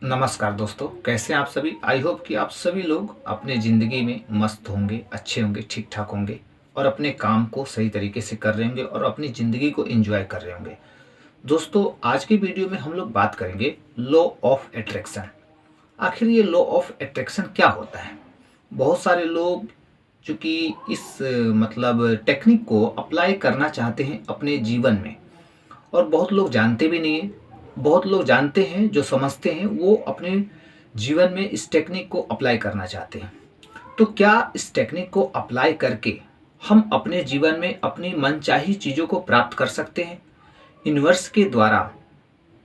नमस्कार दोस्तों, कैसे हैं आप सभी। आई होप कि आप सभी लोग अपने ज़िंदगी में मस्त होंगे, अच्छे होंगे, ठीक ठाक होंगे और अपने काम को सही तरीके से कर रहे होंगे और अपनी ज़िंदगी को एंजॉय कर रहे होंगे। दोस्तों, आज की वीडियो में हम लोग बात करेंगे लॉ ऑफ अट्रैक्शन। आखिर ये लॉ ऑफ अट्रैक्शन क्या होता है। बहुत सारे लोग चूँकि इस मतलब टेक्निक को अप्लाई करना चाहते हैं अपने जीवन में, और बहुत लोग जानते भी नहीं हैं। बहुत लोग जानते हैं, जो समझते हैं वो अपने जीवन में इस टेक्निक को अप्लाई करना चाहते हैं। तो क्या इस टेक्निक को अप्लाई करके हम अपने जीवन में अपनी मनचाही चीज़ों को प्राप्त कर सकते हैं यूनिवर्स के द्वारा।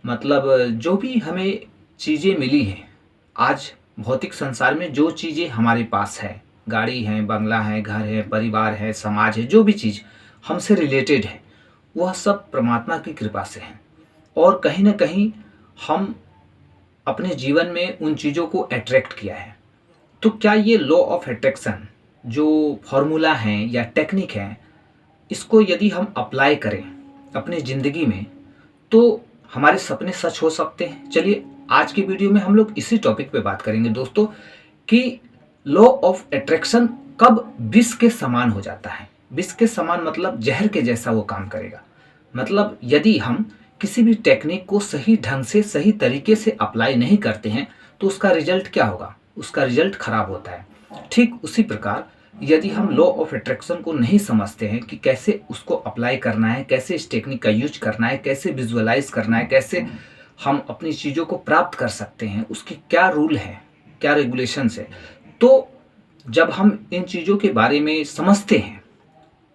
मतलब जो भी हमें चीज़ें मिली हैं आज भौतिक संसार में, जो चीज़ें हमारे पास है, गाड़ी है, बंगला है, घर है, परिवार है, समाज है, जो भी चीज़ हमसे रिलेटेड है वह सब परमात्मा की कृपा से है। और कहीं ना कहीं हम अपने जीवन में उन चीज़ों को अट्रैक्ट किया है। तो क्या ये लॉ ऑफ अट्रैक्शन जो फॉर्मूला है या टेक्निक है, इसको यदि हम अप्लाई करें अपनी ज़िंदगी में तो हमारे सपने सच हो सकते हैं। चलिए, आज की वीडियो में हम लोग इसी टॉपिक पे बात करेंगे दोस्तों, कि लॉ ऑफ अट्रैक्शन कब विष के समान हो जाता है। विष के समान मतलब जहर के जैसा वो काम करेगा। मतलब यदि हम किसी भी टेक्निक को सही ढंग से, सही तरीके से अप्लाई नहीं करते हैं तो उसका रिजल्ट क्या होगा, उसका रिजल्ट खराब होता है। ठीक उसी प्रकार यदि हम लॉ ऑफ अट्रैक्शन को नहीं समझते हैं कि कैसे उसको अप्लाई करना है, कैसे इस टेक्निक का यूज करना है, कैसे विजुअलाइज करना है, कैसे हम अपनी चीज़ों को प्राप्त कर सकते हैं, उसकी क्या रूल है, क्या रेगुलेशंस है, तो जब हम इन चीज़ों के बारे में समझते हैं,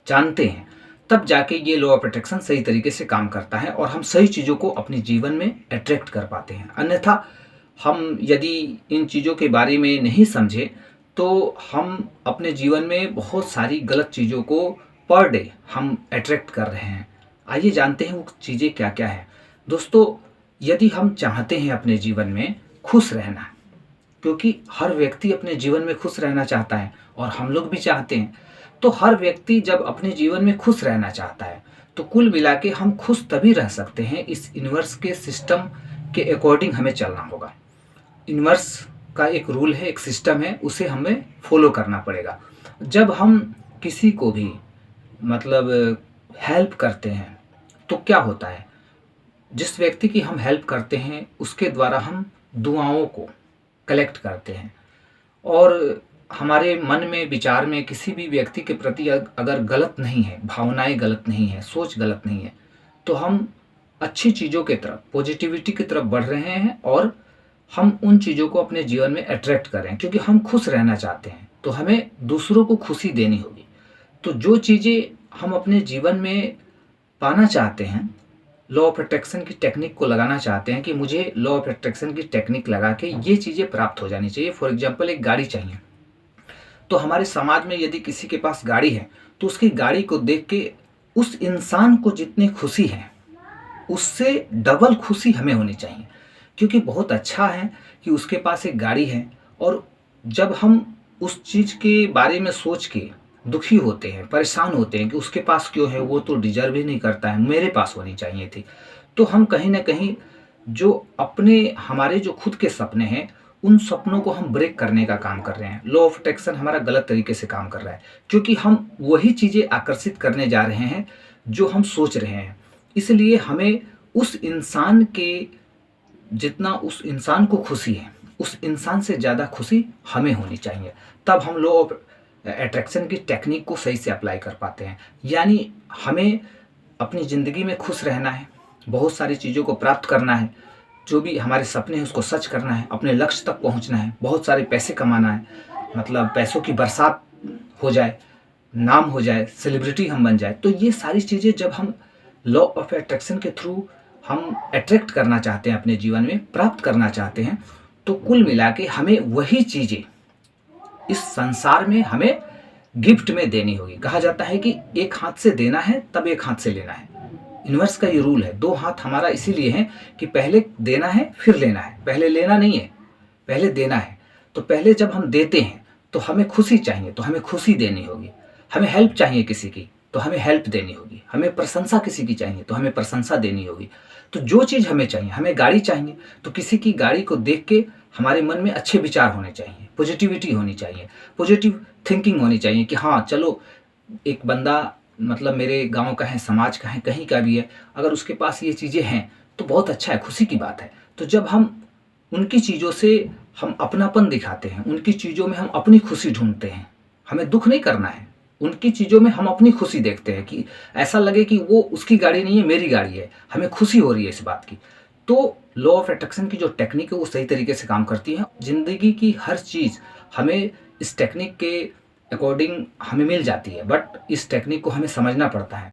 जानते हैं, तब जाके ये लॉ ऑफ अट्रैक्शन सही तरीके से काम करता है और हम सही चीज़ों को अपने जीवन में अट्रैक्ट कर पाते हैं। अन्यथा हम यदि इन चीज़ों के बारे में नहीं समझे तो हम अपने जीवन में बहुत सारी गलत चीज़ों को पर डे हम अट्रैक्ट कर रहे हैं। आइए जानते हैं वो चीज़ें क्या क्या है। दोस्तों, यदि हम चाहते हैं अपने जीवन में खुश रहना, क्योंकि हर व्यक्ति अपने जीवन में खुश रहना चाहता है और हम लोग भी चाहते हैं, तो हर व्यक्ति जब अपने जीवन में खुश रहना चाहता है तो कुल मिला के हम खुश तभी रह सकते हैं। इस यूनिवर्स के सिस्टम के अकॉर्डिंग हमें चलना होगा। यूनिवर्स का एक रूल है, एक सिस्टम है, उसे हमें फॉलो करना पड़ेगा। जब हम किसी को भी मतलब हेल्प करते हैं तो क्या होता है, जिस व्यक्ति की हम हेल्प करते हैं उसके द्वारा हम दुआओं को कलेक्ट करते हैं। और हमारे मन में, विचार में किसी भी व्यक्ति के प्रति अगर गलत नहीं है, भावनाएं गलत नहीं है, सोच गलत नहीं है, तो हम अच्छी चीज़ों की तरफ, पॉजिटिविटी की तरफ बढ़ रहे हैं और हम उन चीज़ों को अपने जीवन में अट्रैक्ट कर रहे हैं। क्योंकि हम खुश रहना चाहते हैं तो हमें दूसरों को खुशी देनी होगी। तो जो चीज़ें हम अपने जीवन में पाना चाहते हैं, लॉ ऑफ अट्रैक्शन की टेक्निक को लगाना चाहते हैं कि मुझे लॉ ऑफ अट्रैक्शन की टेक्निक लगा के ये चीज़ें प्राप्त हो जानी चाहिए। फॉर एग्जाम्पल, एक गाड़ी चाहिए, तो हमारे समाज में यदि किसी के पास गाड़ी है तो उसकी गाड़ी को देख के उस इंसान को जितनी खुशी है उससे डबल खुशी हमें होनी चाहिए। क्योंकि बहुत अच्छा है कि उसके पास एक गाड़ी है, और जब हम उस चीज़ के बारे में सोच के दुखी होते हैं, परेशान होते हैं कि उसके पास क्यों है, वो तो डिजर्व ही नहीं करता है, मेरे पास होनी चाहिए थी, तो हम कहीं ना कहीं जो अपने, हमारे जो खुद के सपने हैं, उन सपनों को हम ब्रेक करने का काम कर रहे हैं। लॉ ऑफ अट्रैक्शन हमारा गलत तरीके से काम कर रहा है, क्योंकि हम वही चीज़ें आकर्षित करने जा रहे हैं जो हम सोच रहे हैं। इसलिए हमें उस इंसान के, जितना उस इंसान को खुशी है, उस इंसान से ज़्यादा खुशी हमें होनी चाहिए। तब हम लॉ ऑफ अट्रैक्शन की टेक्निक को सही से अप्लाई कर पाते हैं। यानी हमें अपनी ज़िंदगी में खुश रहना है, बहुत सारी चीज़ों को प्राप्त करना है, जो भी हमारे सपने हैं उसको सच करना है, अपने लक्ष्य तक पहुंचना है, बहुत सारे पैसे कमाना है, मतलब पैसों की बरसात हो जाए, नाम हो जाए, सेलिब्रिटी हम बन जाए। तो ये सारी चीज़ें जब हम लॉ ऑफ अट्रैक्शन के थ्रू हम अट्रैक्ट करना चाहते हैं, अपने जीवन में प्राप्त करना चाहते हैं, तो कुल मिला के हमें वही चीज़ें इस संसार में हमें गिफ्ट में देनी होगी। कहा जाता है कि एक हाथ से देना है तब एक हाथ से लेना है। यूनिवर्स का ये रूल है। दो हाथ हमारा इसीलिए है कि पहले देना है फिर लेना है, पहले लेना नहीं है, पहले देना है। तो पहले जब हम देते हैं तो हमें खुशी चाहिए तो हमें खुशी देनी होगी, हमें हेल्प चाहिए किसी की तो हमें हेल्प देनी होगी, हमें प्रशंसा किसी की चाहिए तो हमें प्रशंसा देनी होगी। तो जो चीज़ हमें चाहिए, हमें गाड़ी चाहिए, तो किसी की गाड़ी को देख के हमारे मन में अच्छे विचार होने चाहिए, पॉजिटिविटी होनी चाहिए, पॉजिटिव थिंकिंग होनी चाहिए कि हाँ चलो, एक बंदा मतलब मेरे गाँव का है, समाज का है, कहीं का भी है, अगर उसके पास ये चीज़ें हैं तो बहुत अच्छा है, खुशी की बात है। तो जब हम उनकी चीज़ों से हम अपनापन दिखाते हैं, उनकी चीज़ों में हम अपनी खुशी ढूँढते हैं, हमें दुःख नहीं करना है, उनकी चीज़ों में हम अपनी खुशी देखते हैं कि ऐसा लगे कि वो उसकी गाड़ी नहीं है, मेरी गाड़ी है, हमें खुशी हो रही है इस बात की। तो लॉ ऑफ अट्रैक्शन की जो टेक्निक है वो सही तरीके से काम करती है। ज़िंदगी की हर चीज़ हमें इस टेक्निक के अकॉर्डिंग हमें मिल जाती है, बट इस टेक्निक को हमें समझना पड़ता है।